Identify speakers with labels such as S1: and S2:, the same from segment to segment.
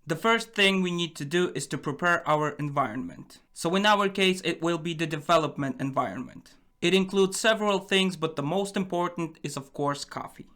S1: The first thing we need to do is to prepare our environment. So in our case, it will be the development environment. It includes several things, but the most important is of course coffee.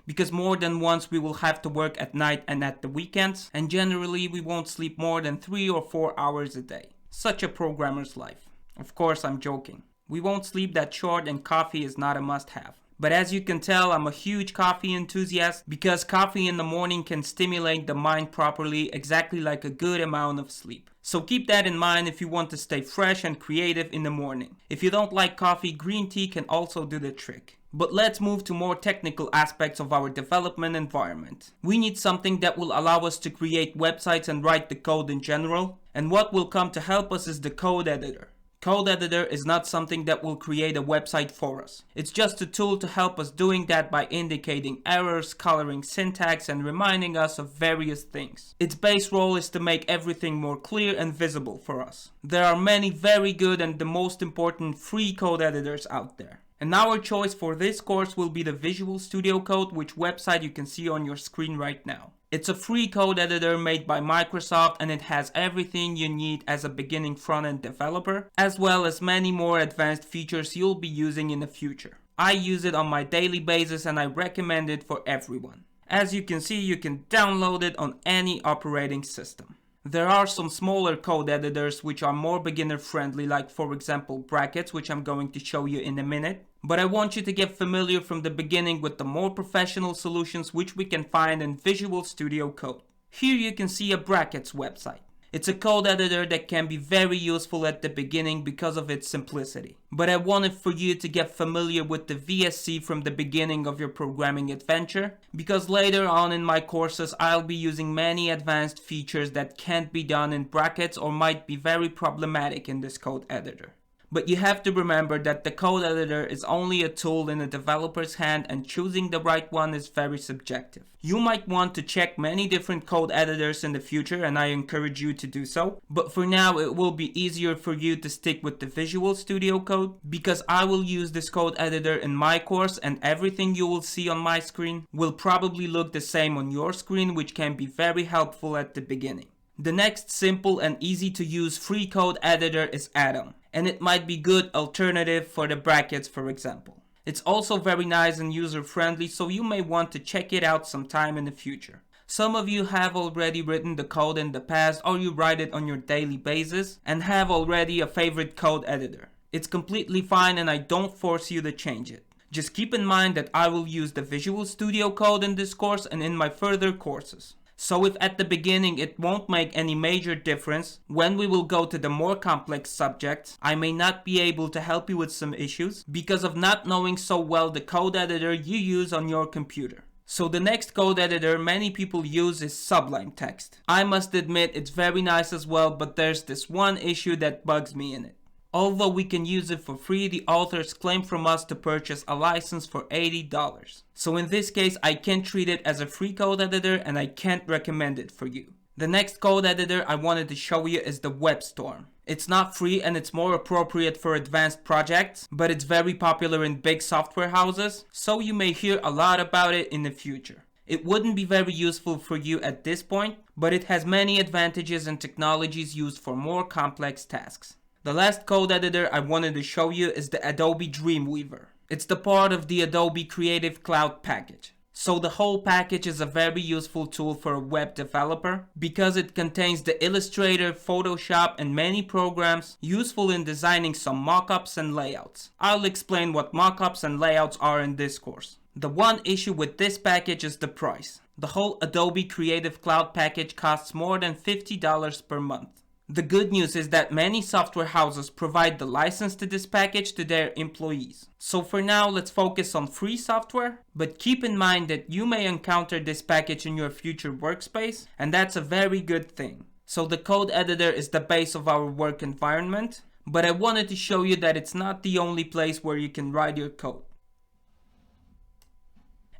S1: Because more than once we will have to work at night and at the weekends, and generally we won't sleep more than 3 or 4 hours a day. Such a programmer's life. Of course, I'm joking. We won't sleep that short and coffee is not a must-have. But as you can tell, I'm a huge coffee enthusiast because coffee in the morning can stimulate the mind properly, exactly like a good amount of sleep. So keep that in mind if you want to stay fresh and creative in the morning. If you don't like coffee, green tea can also do the trick. But let's move to more technical aspects of our development environment. We need something that will allow us to create websites and write the code in general. And what will come to help us is the code editor. Code editor is not something that will create a website for us. It's just a tool to help us doing that by indicating errors, coloring syntax, and reminding us of various things. Its base role is to make everything more clear and visible for us. There are many very good and the most important free code editors out there. And our choice for this course will be the Visual Studio Code, which website you can see on your screen right now. It's a free code editor made by Microsoft and it has everything you need as a beginning front-end developer, as well as many more advanced features you'll be using in the future. I use it on my daily basis and I recommend it for everyone. As you can see, you can download it on any operating system. There are some smaller code editors which are more beginner friendly, like for example Brackets, which I'm going to show you in a minute. But I want you to get familiar from the beginning with the more professional solutions which we can find in Visual Studio Code. Here you can see a Brackets website. It's a code editor that can be very useful at the beginning because of its simplicity. But I wanted for you to get familiar with the VSC from the beginning of your programming adventure, because later on in my courses I'll be using many advanced features that can't be done in Brackets or might be very problematic in this code editor. But you have to remember that the code editor is only a tool in a developer's hand and choosing the right one is very subjective. You might want to check many different code editors in the future and I encourage you to do so. But for now it will be easier for you to stick with the Visual Studio Code because I will use this code editor in my course and everything you will see on my screen will probably look the same on your screen, which can be very helpful at the beginning. The next simple and easy to use free code editor is Atom, and it might be good alternative for the Brackets, for example. It's also very nice and user friendly, so you may want to check it out sometime in the future. Some of you have already written the code in the past or you write it on your daily basis and have already a favorite code editor. It's completely fine and I don't force you to change it. Just keep in mind that I will use the Visual Studio Code in this course and in my further courses. So if at the beginning it won't make any major difference, when we will go to the more complex subjects, I may not be able to help you with some issues because of not knowing so well the code editor you use on your computer. So the next code editor many people use is Sublime Text. I must admit it's very nice as well, but there's this one issue that bugs me in it. Although we can use it for free, the authors claim from us to purchase a license for $80. So in this case, I can't treat it as a free code editor and I can't recommend it for you. The next code editor I wanted to show you is the WebStorm. It's not free and it's more appropriate for advanced projects, but it's very popular in big software houses, so you may hear a lot about it in the future. It wouldn't be very useful for you at this point, but it has many advantages and technologies used for more complex tasks. The last code editor I wanted to show you is the Adobe Dreamweaver. It's the part of the Adobe Creative Cloud package. So the whole package is a very useful tool for a web developer because it contains the Illustrator, Photoshop and many programs useful in designing some mockups and layouts. I'll explain what mockups and layouts are in this course. The one issue with this package is the price. The whole Adobe Creative Cloud package costs more than $50 per month. The good news is that many software houses provide the license to this package to their employees. So for now, let's focus on free software, but keep in mind that you may encounter this package in your future workspace, and that's a very good thing. So the code editor is the base of our work environment, but I wanted to show you that it's not the only place where you can write your code.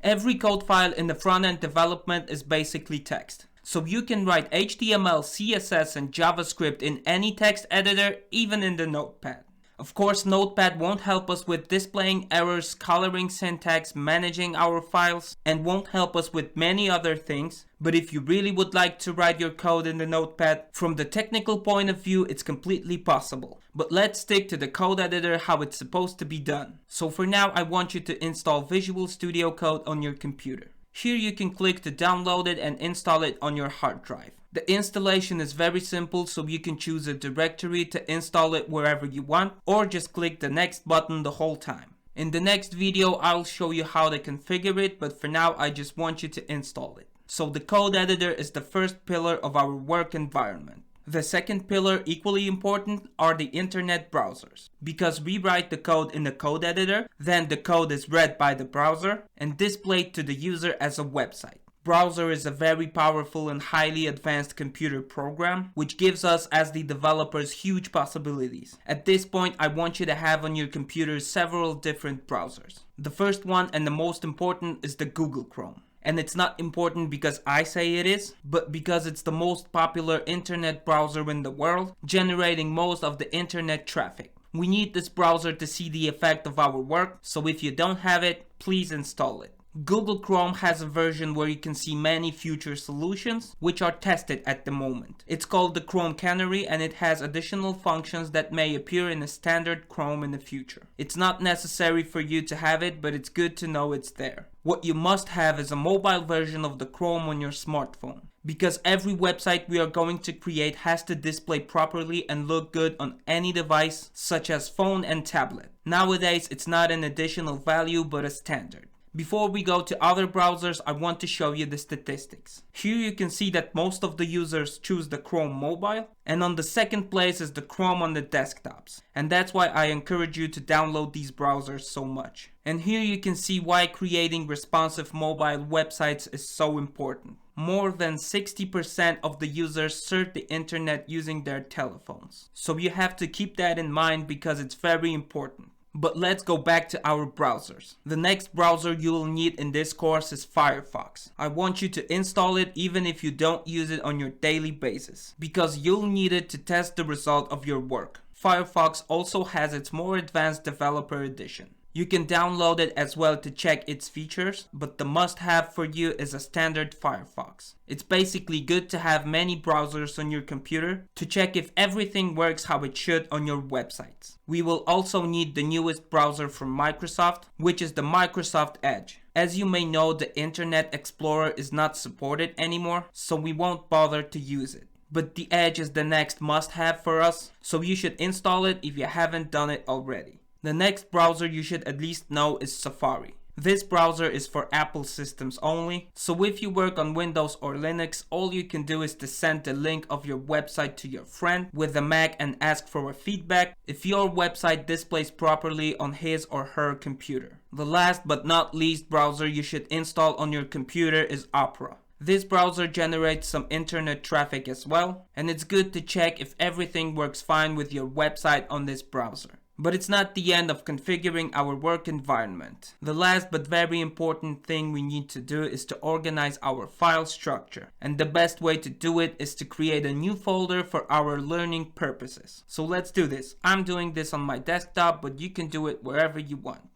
S1: Every code file in the front-end development is basically text. So you can write HTML, CSS and JavaScript in any text editor, even in the notepad. Of course, Notepad won't help us with displaying errors, coloring syntax, managing our files, and won't help us with many other things. But if you really would like to write your code in the Notepad, from the technical point of view, it's completely possible. But let's stick to the code editor how it's supposed to be done. So for now, I want you to install Visual Studio Code on your computer. Here you can click to download it and install it on your hard drive. The installation is very simple, so you can choose a directory to install it wherever you want, or just click the next button the whole time. In the next video, I'll show you how to configure it, but for now, I just want you to install it. So the code editor is the first pillar of our work environment. The second pillar, equally important, are the internet browsers. Because we write the code in the code editor, then the code is read by the browser and displayed to the user as a website. Browser is a very powerful and highly advanced computer program, which gives us as the developers huge possibilities. At this point, I want you to have on your computer several different browsers. The first one and the most important is the Google Chrome. And it's not important because I say it is, but because it's the most popular internet browser in the world, generating most of the internet traffic. We need this browser to see the effect of our work, so if you don't have it, please install it. Google Chrome has a version where you can see many future solutions, which are tested at the moment. It's called the Chrome Canary and it has additional functions that may appear in a standard Chrome in the future. It's not necessary for you to have it, but it's good to know it's there. What you must have is a mobile version of the Chrome on your smartphone. Because every website we are going to create has to display properly and look good on any device, such as phone and tablet. Nowadays, it's not an additional value, but a standard. Before we go to other browsers, I want to show you the statistics. Here you can see that most of the users choose the Chrome mobile, and on the second place is the Chrome on the desktops. And that's why I encourage you to download these browsers so much. And here you can see why creating responsive mobile websites is so important. More than 60% of the users surf the internet using their telephones. So you have to keep that in mind because it's very important. But let's go back to our browsers. The next browser you will need in this course is Firefox. I want you to install it even if you don't use it on your daily basis, because you'll need it to test the result of your work. Firefox also has its more advanced developer edition. You can download it as well to check its features, but the must-have for you is a standard Firefox. It's basically good to have many browsers on your computer to check if everything works how it should on your websites. We will also need the newest browser from Microsoft, which is the Microsoft Edge. As you may know, the Internet Explorer is not supported anymore, so we won't bother to use it. But the Edge is the next must-have for us, so you should install it if you haven't done it already. The next browser you should at least know is Safari. This browser is for Apple systems only, so if you work on Windows or Linux, all you can do is to send the link of your website to your friend with a Mac and ask for a feedback if your website displays properly on his or her computer. The last but not least browser you should install on your computer is Opera. This browser generates some internet traffic as well, and it's good to check if everything works fine with your website on this browser. But it's not the end of configuring our work environment. The last but very important thing we need to do is to organize our file structure. And the best way to do it is to create a new folder for our learning purposes. So let's do this. I'm doing this on my desktop, but you can do it wherever you want.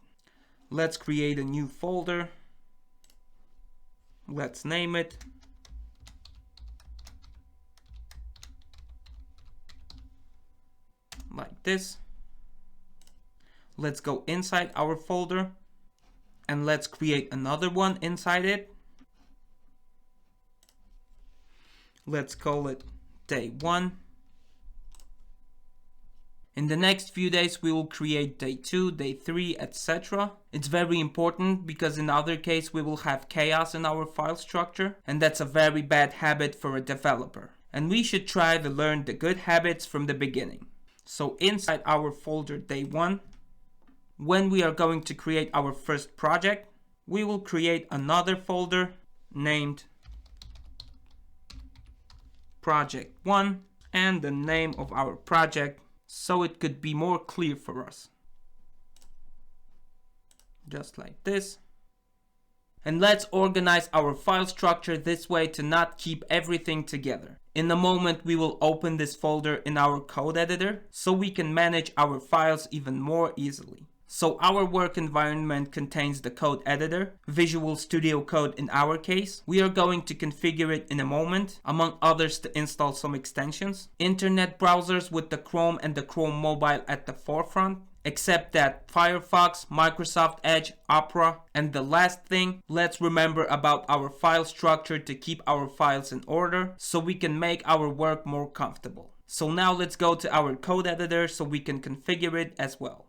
S1: Let's create a new folder. Let's name it. Like this. Let's go inside our folder and let's create another one inside it. Let's call it day 1. In the next few days we will create day 2, day 3, etc. It's very important because in other case we will have chaos in our file structure, and that's a very bad habit for a developer. And we should try to learn the good habits from the beginning. So inside our folder day 1, when we are going to create our first project, we will create another folder named project 1 and the name of our project so it could be more clear for us. Just like this. And let's organize our file structure this way to not keep everything together. In a moment, we will open this folder in our code editor so we can manage our files even more easily. So our work environment contains the code editor, Visual Studio Code in our case. We are going to configure it in a moment, among others to install some extensions. Internet browsers with the Chrome and the Chrome Mobile at the forefront. Except that Firefox, Microsoft Edge, Opera, and the last thing, let's remember about our file structure to keep our files in order so we can make our work more comfortable. So now let's go to our code editor so we can configure it as well.